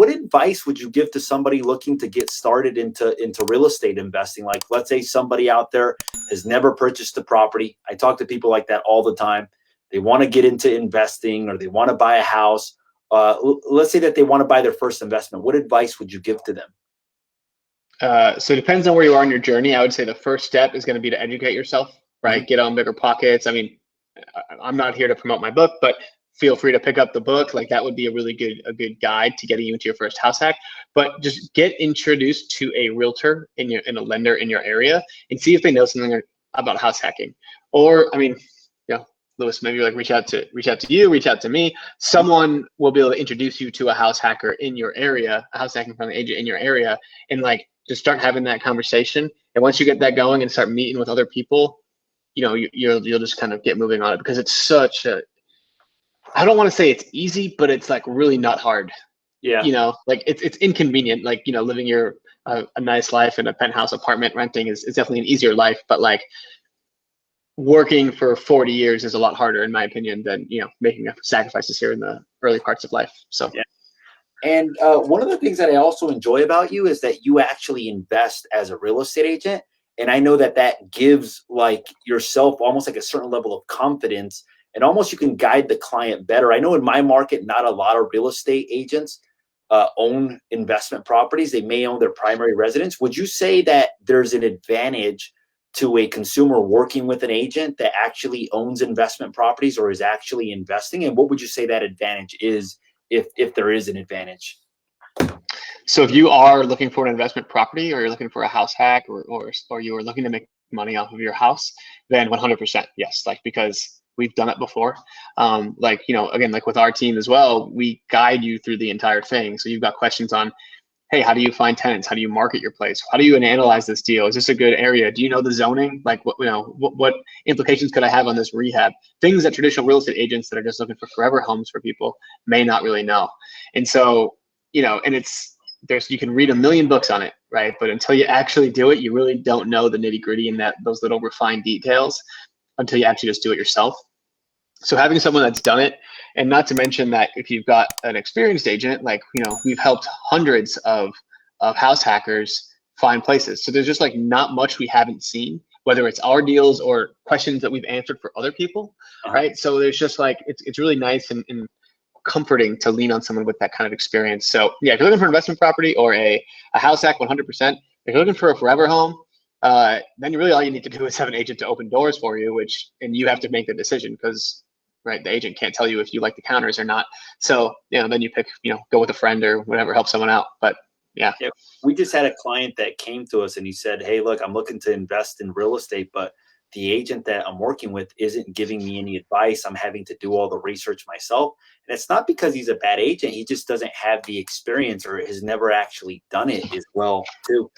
what advice would you give to somebody looking to get started into real estate investing? Like, let's say somebody out there has never purchased a property. I talk to people like that all the time. They want to get into investing, or they want to buy a house. Let's say that they want to buy their first investment. What advice would you give to them? So it depends on where you are in your journey. I would say the first step is going to be to educate yourself, right? Get on BiggerPockets. I mean, I'm not here to promote my book, but feel free to pick up the book. Like, that would be a good guide to getting you into your first house hack. But just get introduced to a realtor in a lender in your area, and see if they know something about house hacking. Or, I mean, Luis, maybe like reach out to you, reach out to me. Someone will be able to introduce you to a house hacker in your area, a house hacking friendly agent in your area, and like just start having that conversation. And once you get that going and start meeting with other people, you'll just kind of get moving on it, because it's such a, I don't want to say it's easy, but it's like really not hard. Yeah. Like it's inconvenient. Like, living a nice life in a penthouse apartment renting is definitely an easier life, but like working for 40 years is a lot harder, in my opinion, than, making sacrifices here in the early parts of life. So, yeah. And one of the things that I also enjoy about you is that you actually invest as a real estate agent. And I know that gives like yourself almost like a certain level of confidence, and almost you can guide the client better. I know in my market, not a lot of real estate agents own investment properties. They may own their primary residence. Would you say that there's an advantage to a consumer working with an agent that actually owns investment properties or is actually investing? And what would you say that advantage is, if there is an advantage? So if you are looking for an investment property, or you're looking for a house hack, or you are looking to make money off of your house, then 100% yes. Like, because we've done it before. Again, like with our team as well, we guide you through the entire thing. So you've got questions on, hey, how do you find tenants? How do you market your place? How do you analyze this deal? Is this a good area? Do you know the zoning? Like, what implications could I have on this rehab? Things that traditional real estate agents that are just looking for forever homes for people may not really know. And so, and you can read a million books on it, right? But until you actually do it, you really don't know the nitty gritty and those little refined details until you actually just do it yourself. So having someone that's done it, and not to mention that if you've got an experienced agent, like, we've helped hundreds of house hackers find places. So there's just like not much we haven't seen, whether it's our deals or questions that we've answered for other people, right? So there's just like, it's really nice and comforting to lean on someone with that kind of experience. So yeah, if you're looking for an investment property or a house hack, 100%. If you're looking for a forever home, then really all you need to do is have an agent to open doors for you, and you have to make the decision, because right, the agent can't tell you if you like the counters or not. So then you pick, go with a friend or whatever, help someone out. But yeah. We just had a client that came to us and he said, hey, look, I'm looking to invest in real estate, but the agent that I'm working with isn't giving me any advice. I'm having to do all the research myself. And it's not because he's a bad agent. He just doesn't have the experience, or has never actually done it as well too.